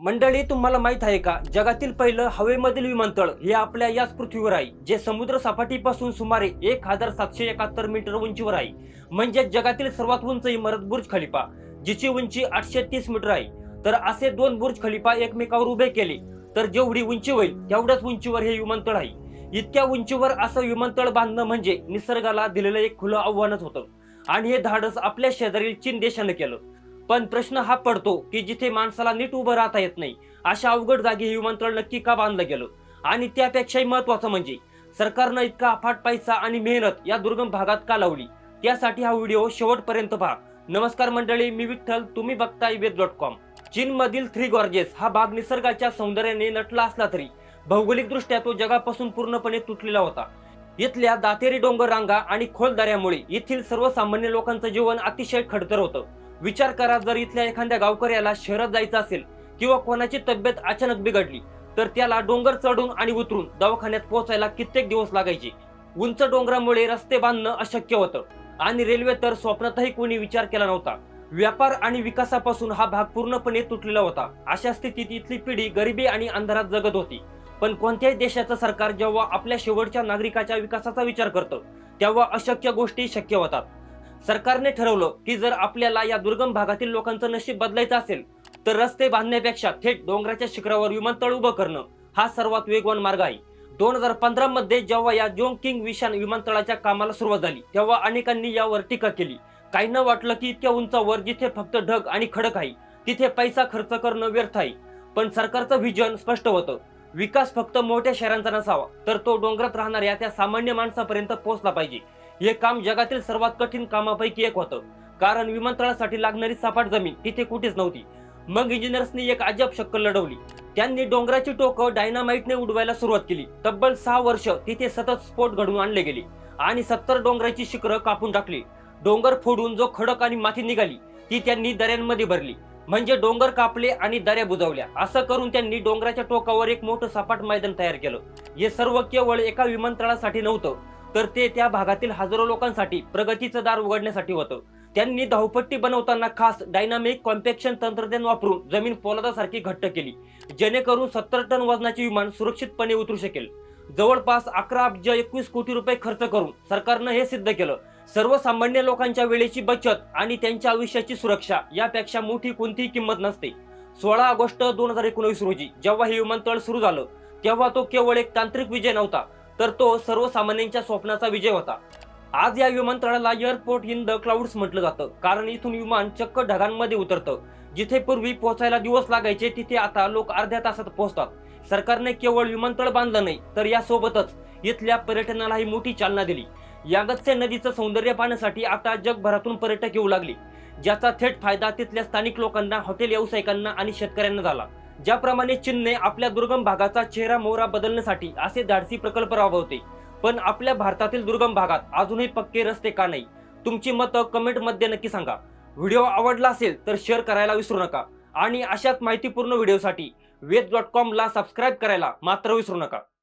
मंडळी, तुम्हाला माहित आहे का, जगातील पहिलं हवेमधील विमानतळ हे आपल्या याच पृथ्वीवर आहे, जे समुद्र सपाटीपासून सुमारे 1771 मीटर उंचीवर आहे. म्हणजे जगातील सर्वात उंच इमारत बुर्ज खलिफा, जिची उंची 830 मीटर आहे. तर असे दोन बुर्ज खलिफा एकमेकावर उभे केले तर जेवढी उंची होईल तेवढ्याच उंचीवर हे विमानतळ आहे. इतक्या उंचीवर असं विमानतळ बांधणं म्हणजे निसर्गाला दिलेलं एक खुलं आव्हानच होतं. आणि हे धाडस आपल्या शेजारील चीन देशाने केलं. पण प्रश्न हा पडतो की जिथे माणसाला नीट उभं राहता येत नाही अशा अवघड जागी हे विमानतळ नक्की का बांधलं गेलं, आणि त्यापेक्षाही महत्वाचं म्हणजे सरकारनं इतका अफाट पैसा आणि मेहनत या दुर्गम भागात का लावली. त्यासाठी हा व्हिडिओ शेवटपर्यंत पहा. नमस्कार मंडळी, मी विठ्ठल, तुम्ही बघताय वेद.com. चीनमधील थ्री गॉर्जेस हा भाग निसर्गाच्या सौंदर्याने नटला असला तरी भौगोलिकदृष्ट्या तो जगापासून पूर्णपणे तुटलेला होता. इथल्या दातेरी डोंगर रांगा आणि खोल दऱ्यामुळे येथील सर्वसामान्य लोकांचं जीवन अतिशय खडतर होतं. विचार करा, जर इथल्या एखाद्या गावकऱ्याला शहरात जायचं असेल किंवा कोणाची तब्येत अचानक बिघडली तर त्याला डोंगर चढून आणि उतरून दवाखान्यात पोहोचायला कित्येक दिवस लागायचे. उंच डोंगरामुळे रस्ते बांधणं अशक्य होतं आणि रेल्वे तर स्वप्नातही कोणी विचार केला नव्हता. व्यापार आणि विकासापासून हा भाग पूर्णपणे तुटलेला होता. अशा स्थितीत इथली पिढी गरिबी आणि अंधारात जगत होती. पण कोणत्याही देशाचं सरकार जेव्हा आपल्या शेवटच्या नागरिकाच्या विकासाचा विचार करतं तेव्हा अशक्य गोष्टी शक्य होतात. सरकारने ठरवलं की जर आपल्याला या दुर्गम भागातील लोकांचं नशीब बदलायचं असेल तर रस्ते बांधण्यापेक्षा थेट डोंगराच्या शिखरावर विमानतळ उभं करणं हा सर्वात वेगवान मार्ग आहे. 2015 मध्ये जेव्हा या जोंगकिंग विशान विमानतळाच्या कामाला सुरुवात झाली तेव्हा अनेकांनी यावर टीका केली. काहींना वाटलं की इतक्या उंचावर जिथे फक्त ढग आणि खडक आहे तिथे पैसा खर्च करणं व्यर्थ आहे. पण सरकारचं व्हिजन स्पष्ट होतं. विकास फक्त मोठ्या शहरांचा नसावा तर तो डोंगरात राहणाऱ्या त्या सामान्य माणसापर्यंत पोहोचला पाहिजे. हे काम जगातील सर्वात कठीण कामापैकी एक होतं, कारण विमानतळासाठी लागणारी सपाट जमीन तिथे कुठेच नव्हती. मग इंजिनियर्सनी एक अजब शक्कल लढवली. त्यांनी डोंगराची टोकं डायनामाइटने उडवायला सुरुवात केली. तब्बल 6 वर्ष तिथे सतत स्फोट घडवून आणले गेले आणि 70 डोंगराची शिखरं कापून टाकली. डोंगर फोडून जो खडक आणि माती निघाली ती त्यांनी दऱ्यांमध्ये भरली. म्हणजे डोंगर कापले आणि दऱ्या बुजवल्या. असं करून त्यांनी डोंगराच्या टोकावर एक मोठं सपाट मैदान तयार केलं. हे सर्व केवळ एका विमानतळासाठी नव्हतं, तर ते त्या भागातील हजारो लोकांसाठी प्रगतीचं दार उघडण्यासाठी होतं. त्यांनी धावपट्टी बनवताना खास डायनामिक कॉम्पॅक्शन तंत्रज्ञान वापरून जमीन पोलादासारखी घट्ट केली, जेणेकरून 70 टन वजनाचे विमान सुरक्षितपणे उतरू शकेल. जवळपास 11 अब्ज 21 कोटी रुपये खर्च करून सरकारनं हे सिद्ध केलं. सर्वसामान्य लोकांच्या वेळेची बचत आणि त्यांच्या आयुष्याची सुरक्षा यापेक्षा मोठी कोणतीही किंमत नसते. 16 ऑगस्ट 2019 रोजी जेव्हा हे विमानतळ सुरू झालं तेव्हा तो केवळ एक तांत्रिक विजय नव्हता, तर तो सर्वसामान्यांच्या स्वप्नाचा विजय होता. आज या विमानतळाला एअरपोर्ट इन द क्लाउड्स म्हटलं जातं, कारण इथून विमान चक्क ढगांमध्ये उतरतं. जिथे पूर्वी पोहोचायला दिवस लागायचे तिथे आता लोक अर्ध्या तासात पोहोचतात. सरकारने केवळ विमानतळ बांधलं नाही तर यासोबतच इथल्या पर्यटनालाही मोठी चालना दिली. यागत्से नदीचं सौंदर्य पाहण्यासाठी आता जगभरातून पर्यटक येऊ लागले, ज्याचा थेट फायदा तिथल्या स्थानिक लोकांना, हॉटेल व्यावसायिकांना आणि शेतकऱ्यांना झाला. ज्याप्रमाणे चीनने आपल्या दुर्गम भागाचा चेहरा मोहरा बदलण्यासाठी असे धाडसी प्रकल्प राबवते, पण आपल्या भारतातील दुर्गम भागात अजूनही पक्के रस्ते का नाही? तुमची मतं कमेंट मध्ये नक्की सांगा. व्हिडिओ आवडला असेल तर शेअर करायला विसरू नका आणि अशाच माहितीपूर्ण व्हिडिओसाठी वेद.com ला सबस्क्राईब करायला मात्र विसरू नका.